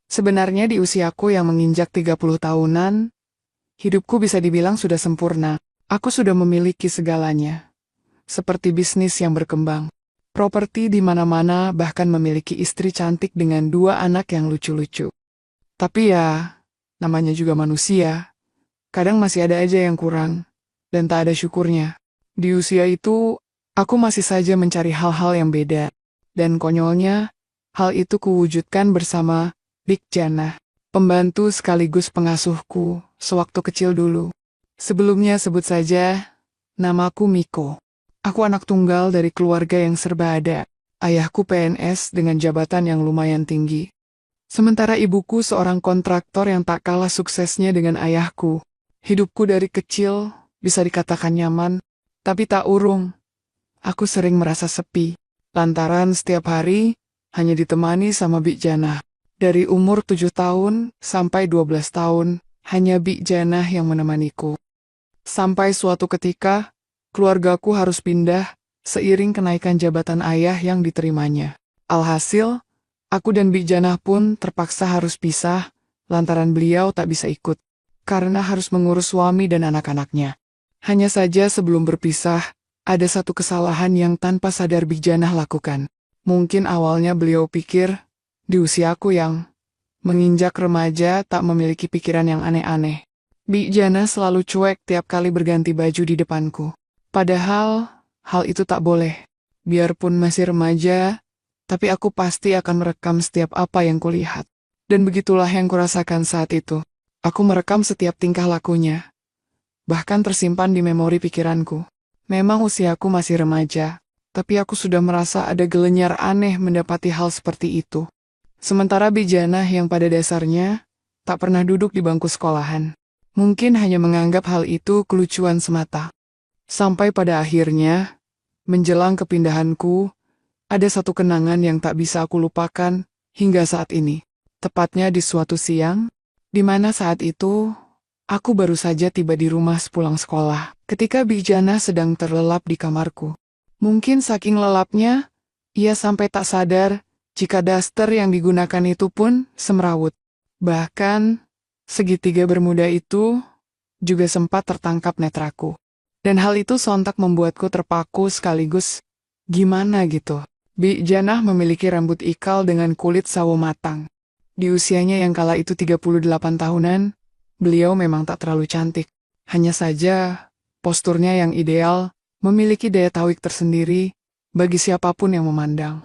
Sebenarnya di usiaku yang menginjak 30 tahunan, hidupku bisa dibilang sudah sempurna. Aku sudah memiliki segalanya, seperti bisnis yang berkembang, properti di mana-mana, bahkan memiliki istri cantik dengan 2 anak yang lucu-lucu. Tapi ya, namanya juga manusia, kadang masih ada aja yang kurang, dan tak ada syukurnya. Di usia itu, aku masih saja mencari hal-hal yang beda, dan konyolnya, hal itu kuwujudkan bersama Big Jana, pembantu sekaligus pengasuhku sewaktu kecil dulu. Sebelumnya sebut saja, namaku Miko. Aku anak tunggal dari keluarga yang serba ada. Ayahku PNS dengan jabatan yang lumayan tinggi. Sementara ibuku seorang kontraktor yang tak kalah suksesnya dengan ayahku. Hidupku dari kecil bisa dikatakan nyaman, tapi tak urung. Aku sering merasa sepi, lantaran setiap hari hanya ditemani sama Bik Janah. Dari umur 7 tahun sampai 12 tahun, hanya Bik Janah yang menemaniku. Sampai suatu ketika, keluargaku harus pindah seiring kenaikan jabatan ayah yang diterimanya. Alhasil, aku dan Bik Janah pun terpaksa harus pisah, lantaran beliau tak bisa ikut, karena harus mengurus suami dan anak-anaknya. Hanya saja sebelum berpisah, ada satu kesalahan yang tanpa sadar Bik Janah lakukan. Mungkin awalnya beliau pikir, di usiaku yang menginjak remaja tak memiliki pikiran yang aneh-aneh. Bik Janah selalu cuek tiap kali berganti baju di depanku. Padahal, hal itu tak boleh. Biarpun masih remaja, tapi aku pasti akan merekam setiap apa yang kulihat. Dan begitulah yang kurasakan saat itu. Aku merekam setiap tingkah lakunya. Bahkan tersimpan di memori pikiranku. Memang usiaku masih remaja, tapi aku sudah merasa ada gelenyar aneh mendapati hal seperti itu. Sementara Bik Janah yang pada dasarnya tak pernah duduk di bangku sekolahan. Mungkin hanya menganggap hal itu kelucuan semata. Sampai pada akhirnya, menjelang kepindahanku, ada satu kenangan yang tak bisa aku lupakan hingga saat ini. Tepatnya di suatu siang, di mana saat itu, aku baru saja tiba di rumah sepulang sekolah, ketika Bik Janah sedang terlelap di kamarku. Mungkin saking lelapnya, ia sampai tak sadar jika daster yang digunakan itu pun semrawut. Bahkan, segitiga bermuda itu juga sempat tertangkap netraku. Dan hal itu sontak membuatku terpaku sekaligus gimana gitu. Bik Janah memiliki rambut ikal dengan kulit sawo matang. Di usianya yang kala itu 38 tahunan, beliau memang tak terlalu cantik. Hanya saja, posturnya yang ideal memiliki daya tarik tersendiri bagi siapapun yang memandang.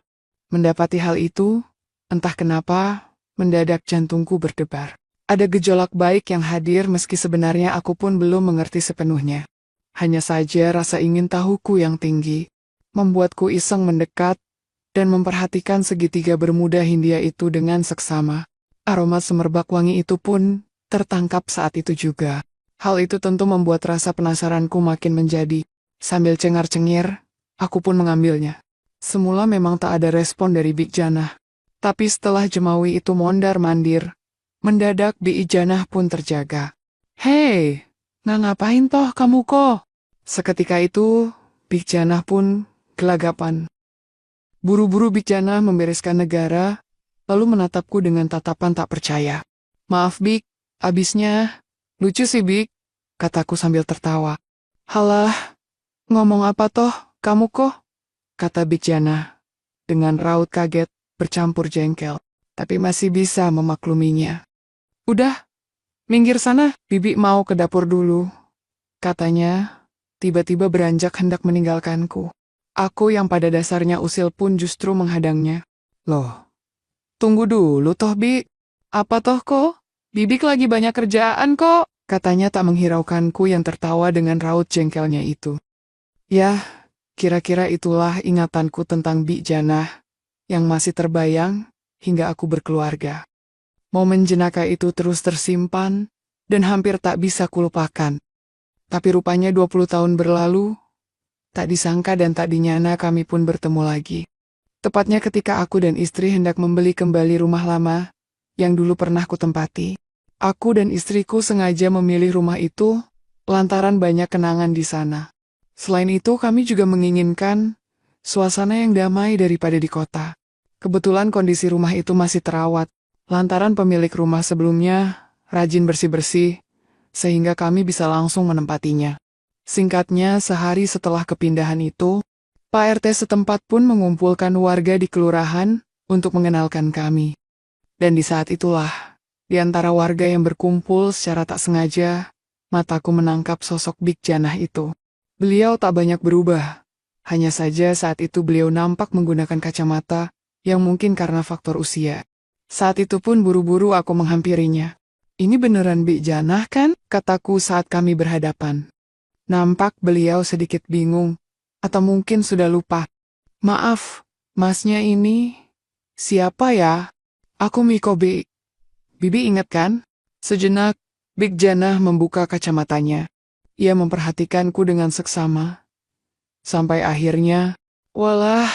Mendapati hal itu, entah kenapa, mendadak jantungku berdebar. Ada gejolak baik yang hadir meski sebenarnya aku pun belum mengerti sepenuhnya. Hanya saja rasa ingin tahuku yang tinggi, membuatku iseng mendekat dan memperhatikan segitiga bermuda Hindia itu dengan seksama. Aroma semerbak wangi itu pun tertangkap saat itu juga. Hal itu tentu membuat rasa penasaranku makin menjadi. Sambil cengar-cengir, aku pun mengambilnya. Semula memang tak ada respon dari Bik Janah. Tapi setelah jemawi itu mondar-mandir, mendadak Bik Janah pun terjaga. "Hei, nggak ngapain toh kamu kok?" Seketika itu, Bik Janah pun gelagapan. Buru-buru Bik Janah membereskan negara, lalu menatapku dengan tatapan tak percaya. "Maaf Bik, abisnya, lucu sih Bik," kataku sambil tertawa. "Halah, ngomong apa toh kamu kok?" kata Bik Janah, dengan raut kaget bercampur jengkel, tapi masih bisa memakluminya. "Udah, minggir sana, Bibi mau ke dapur dulu," katanya, tiba-tiba beranjak hendak meninggalkanku. Aku yang pada dasarnya usil pun justru menghadangnya. "Loh, tunggu dulu toh Bik. Apa toh kok? Bibik lagi banyak kerjaan kok," katanya tak menghiraukanku yang tertawa dengan raut jengkelnya itu. Yah, kira-kira itulah ingatanku tentang Bik Janah yang masih terbayang hingga aku berkeluarga. Momen jenaka itu terus tersimpan dan hampir tak bisa kulupakan. Tapi rupanya 20 tahun berlalu, tak disangka dan tak dinyana kami pun bertemu lagi. Tepatnya ketika aku dan istri hendak membeli kembali rumah lama yang dulu pernah kutempati. Aku dan istriku sengaja memilih rumah itu lantaran banyak kenangan di sana. Selain itu kami juga menginginkan suasana yang damai daripada di kota. Kebetulan kondisi rumah itu masih terawat, Lantaran pemilik rumah sebelumnya rajin bersih-bersih, sehingga kami bisa langsung menempatinya. Singkatnya, sehari setelah kepindahan itu, Pak RT setempat pun mengumpulkan warga di kelurahan untuk mengenalkan kami. Dan di saat itulah, di antara warga yang berkumpul secara tak sengaja, mataku menangkap sosok Big Janah itu. Beliau tak banyak berubah. Hanya saja saat itu beliau nampak menggunakan kacamata, yang mungkin karena faktor usia. Saat itu pun buru-buru aku menghampirinya. "Ini beneran Big Janah kan?" kataku saat kami berhadapan. Nampak beliau sedikit bingung, atau mungkin sudah lupa. "Maaf, masnya ini siapa ya?" "Aku Miko, Bi. Bibi ingat kan?" Sejenak, Big Janah membuka kacamatanya. Ia memperhatikanku dengan seksama. Sampai akhirnya, "Walah,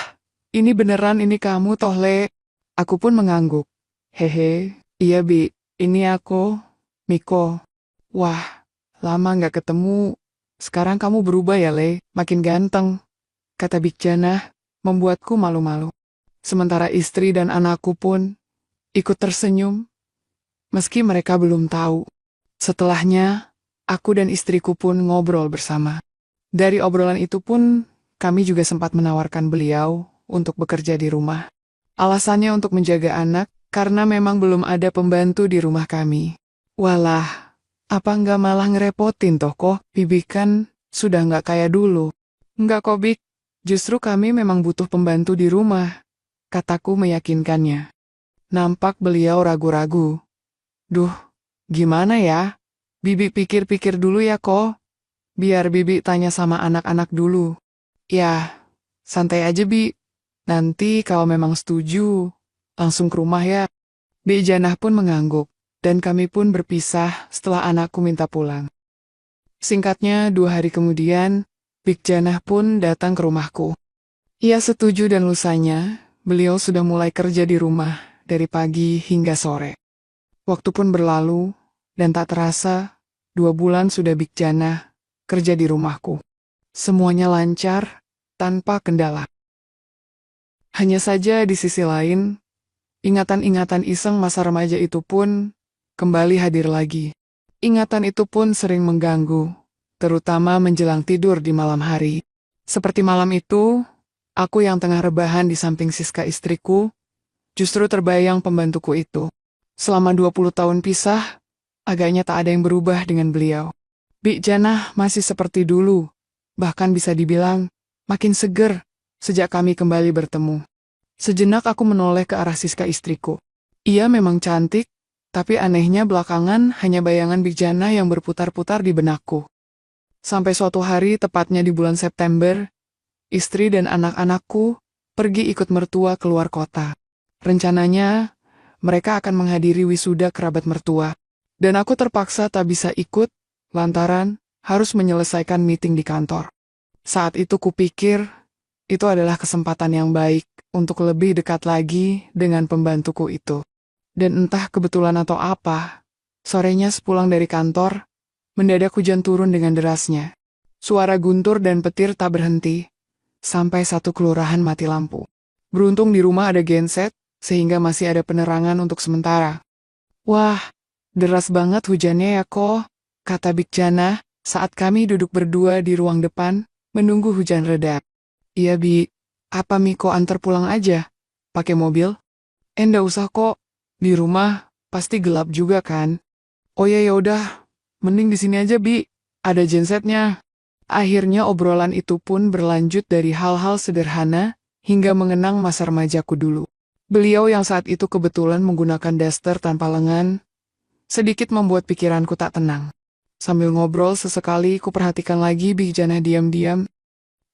ini beneran ini kamu toh, Le?" Aku pun mengangguk. "Hehe, iya Bi, ini aku, Miko." "Wah, lama nggak ketemu. Sekarang kamu berubah ya, Le, makin ganteng," kata Big Janah, membuatku malu-malu. Sementara istri dan anakku pun ikut tersenyum, meski mereka belum tahu. Setelahnya, aku dan istriku pun ngobrol bersama. Dari obrolan itu pun, kami juga sempat menawarkan beliau untuk bekerja di rumah. Alasannya untuk menjaga anak, karena memang belum ada pembantu di rumah kami. "Walah, apa nggak malah ngerepotin toh kok? Bibi kan sudah nggak kayak dulu." "Nggak kok, Bik. Justru kami memang butuh pembantu di rumah," kataku meyakinkannya. Nampak beliau ragu-ragu. "Duh, gimana ya? Bibi pikir-pikir dulu ya kok. Biar Bibi tanya sama anak-anak dulu." "Ya, santai aja Bi. Nanti kalau memang setuju, langsung ke rumah ya." Bi Janah pun mengangguk, dan kami pun berpisah setelah anakku minta pulang. Singkatnya, 2 hari kemudian, Big Janah pun datang ke rumahku. Ia setuju dan lusanya, beliau sudah mulai kerja di rumah dari pagi hingga sore. Waktu pun berlalu, dan tak terasa, 2 bulan sudah Big Janah kerja di rumahku. Semuanya lancar, tanpa kendala. Hanya saja di sisi lain, ingatan-ingatan iseng masa remaja itu pun kembali hadir lagi. Ingatan itu pun sering mengganggu, terutama menjelang tidur di malam hari. Seperti malam itu, aku yang tengah rebahan di samping Siska istriku, justru terbayang pembantuku itu. Selama 20 tahun pisah, agaknya tak ada yang berubah dengan beliau. Bik Janah masih seperti dulu, bahkan bisa dibilang makin seger sejak kami kembali bertemu. Sejenak aku menoleh ke arah Siska istriku. Ia memang cantik, tapi anehnya belakangan hanya bayangan Big Janah yang berputar-putar di benakku. Sampai suatu hari, tepatnya di bulan September, istri dan anak-anakku pergi ikut mertua keluar kota. Rencananya, mereka akan menghadiri wisuda kerabat mertua. Dan aku terpaksa tak bisa ikut, lantaran harus menyelesaikan meeting di kantor. Saat itu kupikir, itu adalah kesempatan yang baik untuk lebih dekat lagi dengan pembantuku itu. Dan entah kebetulan atau apa, sorenya sepulang dari kantor, mendadak hujan turun dengan derasnya. Suara guntur dan petir tak berhenti, sampai satu kelurahan mati lampu. Beruntung di rumah ada genset, sehingga masih ada penerangan untuk sementara. "Wah, deras banget hujannya ya kok," kata Big Janah saat kami duduk berdua di ruang depan, menunggu hujan reda. "Iya Bi, apa Miko antar pulang aja? Pakai mobil?" "Nggak usah kok, di rumah pasti gelap juga kan." "Oh ya udah, mending di sini aja Bi, ada gensetnya." Akhirnya obrolan itu pun berlanjut dari hal-hal sederhana, hingga mengenang masa remajaku dulu. Beliau yang saat itu kebetulan menggunakan daster tanpa lengan, sedikit membuat pikiranku tak tenang. Sambil ngobrol sesekali ku perhatikan lagi Big Janah diam-diam.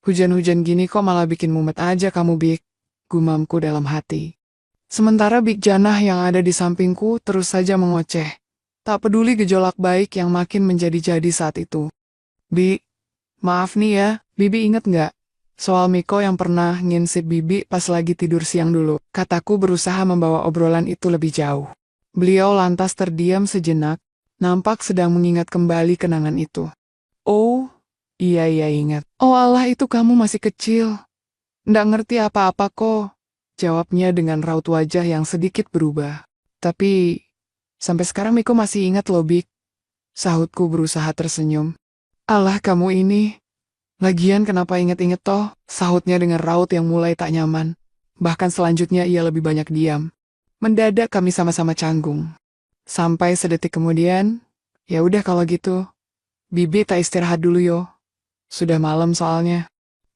"Hujan-hujan gini kok malah bikin mumet aja kamu Big," gumamku dalam hati. Sementara Big Janah yang ada di sampingku terus saja mengoceh. Tak peduli gejolak baik yang makin menjadi-jadi saat itu. "Bi, maaf nih ya, Bibi inget nggak soal Miko yang pernah nginsip Bibi pas lagi tidur siang dulu?" Kataku berusaha membawa obrolan itu lebih jauh. Beliau lantas terdiam sejenak, nampak sedang mengingat kembali kenangan itu. "Oh, iya ingat." "Oh Allah, itu kamu masih kecil. Nggak ngerti apa-apa kok," jawabnya dengan raut wajah yang sedikit berubah. Tapi, sampai sekarang Miko masih ingat loh, Bik. Sahutku berusaha tersenyum. Alah kamu ini. Lagian kenapa inget-inget toh? Sahutnya dengan raut yang mulai tak nyaman. Bahkan selanjutnya ia lebih banyak diam. Mendadak kami sama-sama canggung. Sampai sedetik kemudian, ya udah kalau gitu. Bibi tak istirahat dulu yo. Sudah malam soalnya.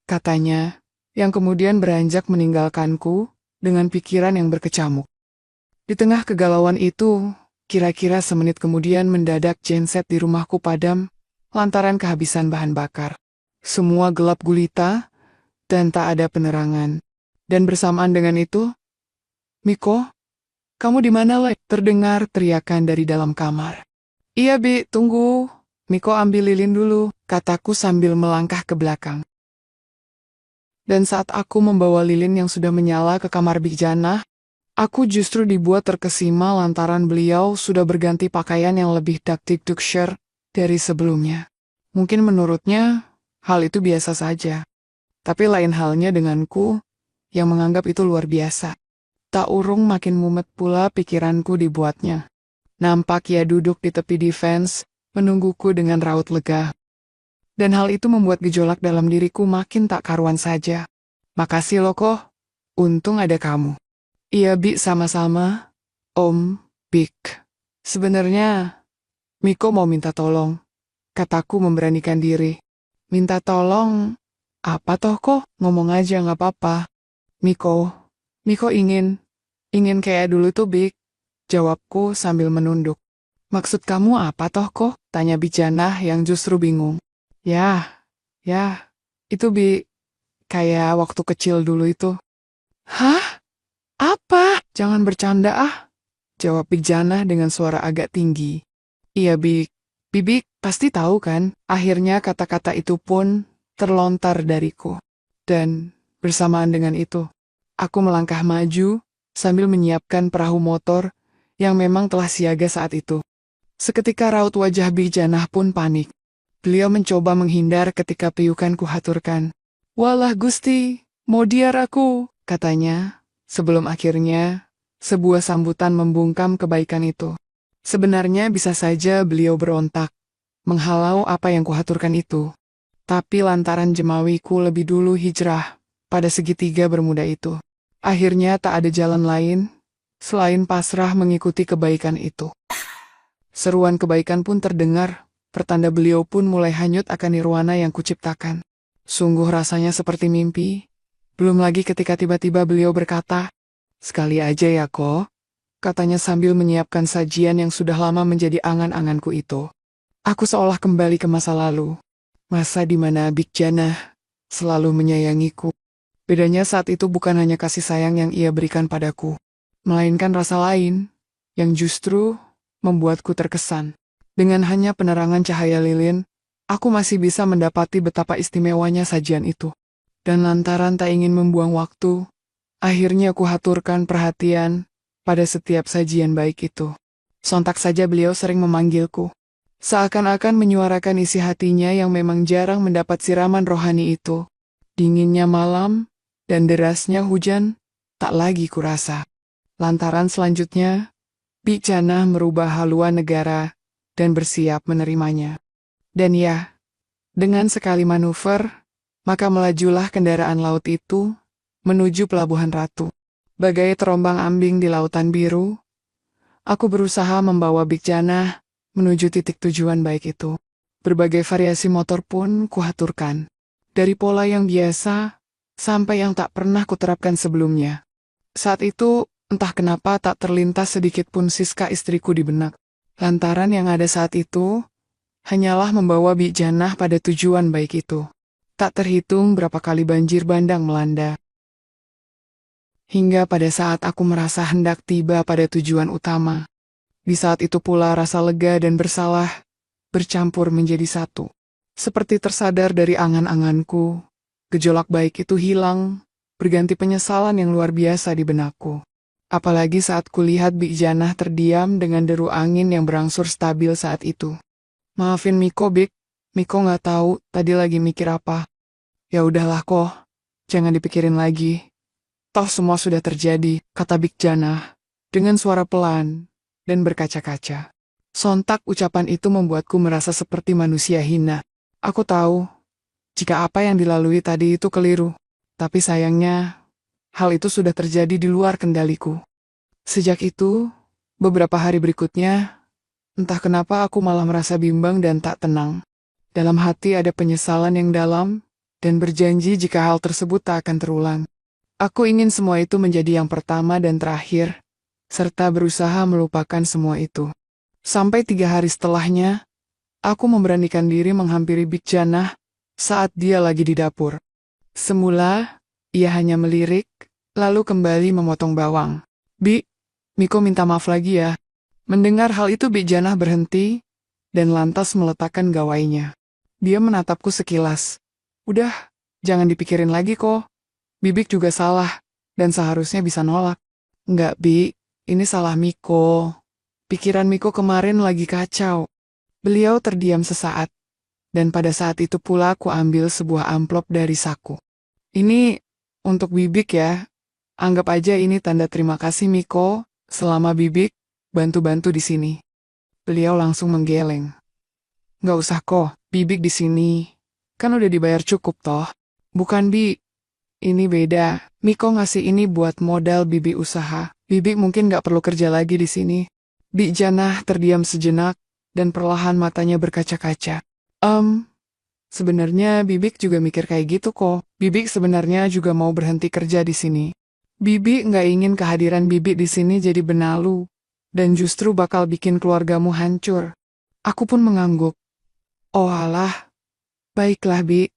Katanya, yang kemudian beranjak meninggalkanku dengan pikiran yang berkecamuk. Di tengah kegalauan itu, kira-kira semenit kemudian mendadak genset di rumahku padam lantaran kehabisan bahan bakar. Semua gelap gulita dan tak ada penerangan. Dan bersamaan dengan itu, Miko, kamu di mana le? Terdengar teriakan dari dalam kamar. Iya Bi, tunggu. Miko ambil lilin dulu, kataku sambil melangkah ke belakang. Dan saat aku membawa lilin yang sudah menyala ke kamar Bik Jana, aku justru dibuat terkesima lantaran beliau sudah berganti pakaian yang lebih dakdikduk dari sebelumnya. Mungkin menurutnya, hal itu biasa saja. Tapi lain halnya denganku, yang menganggap itu luar biasa. Tak urung makin mumet pula pikiranku dibuatnya. Nampak ia duduk di tepi defense, menungguku dengan raut lega. Dan hal itu membuat gejolak dalam diriku makin tak karuan saja. Makasih loh kok, untung ada kamu. Iya Bi, sama-sama. Om, Bik. Sebenarnya, Miko mau minta tolong. Kataku memberanikan diri. Minta tolong? Apa toh kok? Ngomong aja gak apa-apa. Miko ingin kayak dulu tuh Bik. Jawabku sambil menunduk. Maksud kamu apa toh kok? Tanya Bijana yang justru bingung. Ya, itu Bi, kayak waktu kecil dulu itu. Hah? Apa? Jangan bercanda ah. Jawab Bijana dengan suara agak tinggi. Iya Bik, Bibik pasti tahu kan, akhirnya kata-kata itu pun terlontar dariku. Dan bersamaan dengan itu, aku melangkah maju sambil menyiapkan perahu motor yang memang telah siaga saat itu. Seketika raut wajah Bijana pun panik. Beliau mencoba menghindar ketika piukanku haturkan. Walah Gusti, mau diar aku, katanya, sebelum akhirnya sebuah sambutan membungkam kebaikan itu. Sebenarnya bisa saja beliau berontak, menghalau apa yang kuhaturkan itu. Tapi lantaran jemawiku lebih dulu hijrah pada segitiga bermuda itu. Akhirnya tak ada jalan lain selain pasrah mengikuti kebaikan itu. Seruan kebaikan pun terdengar, pertanda beliau pun mulai hanyut akan nirwana yang kuciptakan. Sungguh rasanya seperti mimpi. Belum lagi ketika tiba-tiba beliau berkata, sekali aja ya kok, katanya sambil menyiapkan sajian yang sudah lama menjadi angan-anganku itu. Aku seolah kembali ke masa lalu. Masa di mana Bik Jana selalu menyayangiku. Bedanya saat itu bukan hanya kasih sayang yang ia berikan padaku, melainkan rasa lain yang justru membuatku terkesan. Dengan hanya penerangan cahaya lilin, aku masih bisa mendapati betapa istimewanya sajian itu. Dan lantaran tak ingin membuang waktu, akhirnya aku haturkan perhatian pada setiap sajian baik itu. Sontak saja beliau sering memanggilku. Seakan-akan menyuarakan isi hatinya yang memang jarang mendapat siraman rohani itu. Dinginnya malam dan derasnya hujan tak lagi kurasa. Lantaran selanjutnya, Bik Jana merubah haluan negara dan bersiap menerimanya. Dan ya, dengan sekali manuver, maka melajulah kendaraan laut itu menuju Pelabuhan Ratu. Bagai terombang-ambing di lautan biru, aku berusaha membawa Bik Jana menuju titik tujuan baik itu. Berbagai variasi motor pun kuhaturkan. Dari pola yang biasa sampai yang tak pernah kuterapkan sebelumnya. Saat itu, entah kenapa tak terlintas sedikit pun Siska istriku di benak. Lantaran yang ada saat itu, hanyalah membawa Bik Jana pada tujuan baik itu. Tak terhitung berapa kali banjir bandang melanda. Hingga pada saat aku merasa hendak tiba pada tujuan utama. Di saat itu pula rasa lega dan bersalah bercampur menjadi satu. Seperti tersadar dari angan-anganku, gejolak baik itu hilang, berganti penyesalan yang luar biasa di benakku. Apalagi saat kulihat Bik Jana terdiam dengan deru angin yang berangsur stabil saat itu. Maafin Miko Bik, Miko nggak tahu tadi lagi mikir apa. Ya udahlah kok, jangan dipikirin lagi. Toh semua sudah terjadi, kata Bik Jana, dengan suara pelan dan berkaca-kaca. Sontak ucapan itu membuatku merasa seperti manusia hina. Aku tahu, jika apa yang dilalui tadi itu keliru. Tapi sayangnya, hal itu sudah terjadi di luar kendaliku. Sejak itu, beberapa hari berikutnya, entah kenapa aku malah merasa bimbang dan tak tenang. Dalam hati ada penyesalan yang dalam, dan berjanji jika hal tersebut tak akan terulang. Aku ingin semua itu menjadi yang pertama dan terakhir, serta berusaha melupakan semua itu. Sampai 3 hari setelahnya, aku memberanikan diri menghampiri Big Janah saat dia lagi di dapur. Semula, ia hanya melirik, lalu kembali memotong bawang. Bi, Miko minta maaf lagi ya. Mendengar hal itu Big Janah berhenti, dan lantas meletakkan gawainya. Dia menatapku sekilas. Udah, jangan dipikirin lagi kok. Bibik juga salah, dan seharusnya bisa nolak. Enggak, Bi, ini salah Miko. Pikiran Miko kemarin lagi kacau. Beliau terdiam sesaat, dan pada saat itu pula aku ambil sebuah amplop dari saku. Ini untuk Bibik ya. Anggap aja ini tanda terima kasih Miko, selama Bibik bantu-bantu di sini. Beliau langsung menggeleng. Nggak usah kok, Bibik di sini. Kan udah dibayar cukup toh. Bukan Bi, ini beda. Miko ngasih ini buat modal Bibi usaha. Bibik mungkin nggak perlu kerja lagi di sini. Bi Janah terdiam sejenak, dan perlahan matanya berkaca-kaca. Sebenarnya Bibik juga mikir kayak gitu kok. Bibik sebenarnya juga mau berhenti kerja di sini. Bibik nggak ingin kehadiran Bibik di sini jadi benalu, dan justru bakal bikin keluargamu hancur. Aku pun mengangguk. Oh alah, baiklah Bi.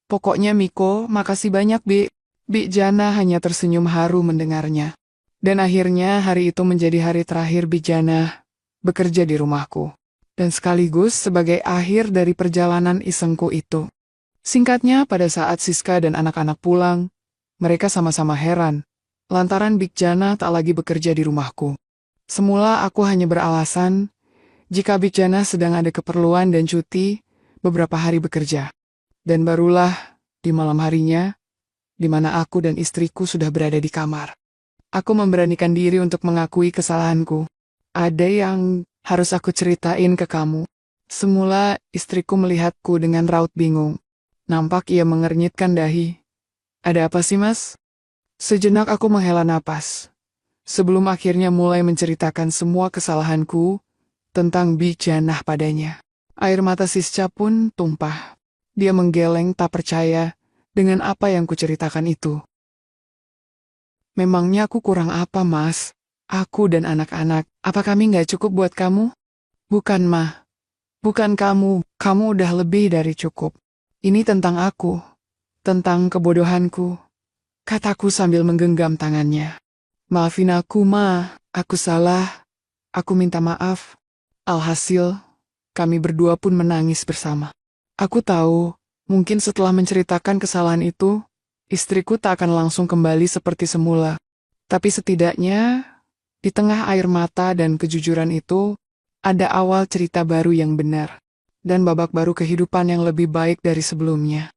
Pokoknya Miko, makasih banyak Bi. Bi Jana hanya tersenyum haru mendengarnya. Dan akhirnya hari itu menjadi hari terakhir Bi Jana bekerja di rumahku. Dan sekaligus sebagai akhir dari perjalanan isengku itu. Singkatnya, pada saat Siska dan anak-anak pulang, mereka sama-sama heran, lantaran Big Jana tak lagi bekerja di rumahku. Semula aku hanya beralasan, jika Big Jana sedang ada keperluan dan cuti, beberapa hari bekerja. Dan barulah, di malam harinya, di mana aku dan istriku sudah berada di kamar. Aku memberanikan diri untuk mengakui kesalahanku. Ada yang harus aku ceritain ke kamu. Semula istriku melihatku dengan raut bingung. Nampak ia mengernyitkan dahi. Ada apa sih mas? Sejenak aku menghela napas. Sebelum akhirnya mulai menceritakan semua kesalahanku tentang Bi Janah padanya. Air mata Sisca pun tumpah. Dia menggeleng tak percaya dengan apa yang kuceritakan itu. Memangnya aku kurang apa mas? Aku dan anak-anak, apa kami nggak cukup buat kamu? Bukan, Mah. Bukan kamu udah lebih dari cukup. Ini tentang aku, tentang kebodohanku, kataku sambil menggenggam tangannya. Maafin aku, Ma, aku salah, aku minta maaf. Alhasil, kami berdua pun menangis bersama. Aku tahu, mungkin setelah menceritakan kesalahan itu, istriku tak akan langsung kembali seperti semula. Tapi setidaknya, di tengah air mata dan kejujuran itu, ada awal cerita baru yang benar, dan babak baru kehidupan yang lebih baik dari sebelumnya.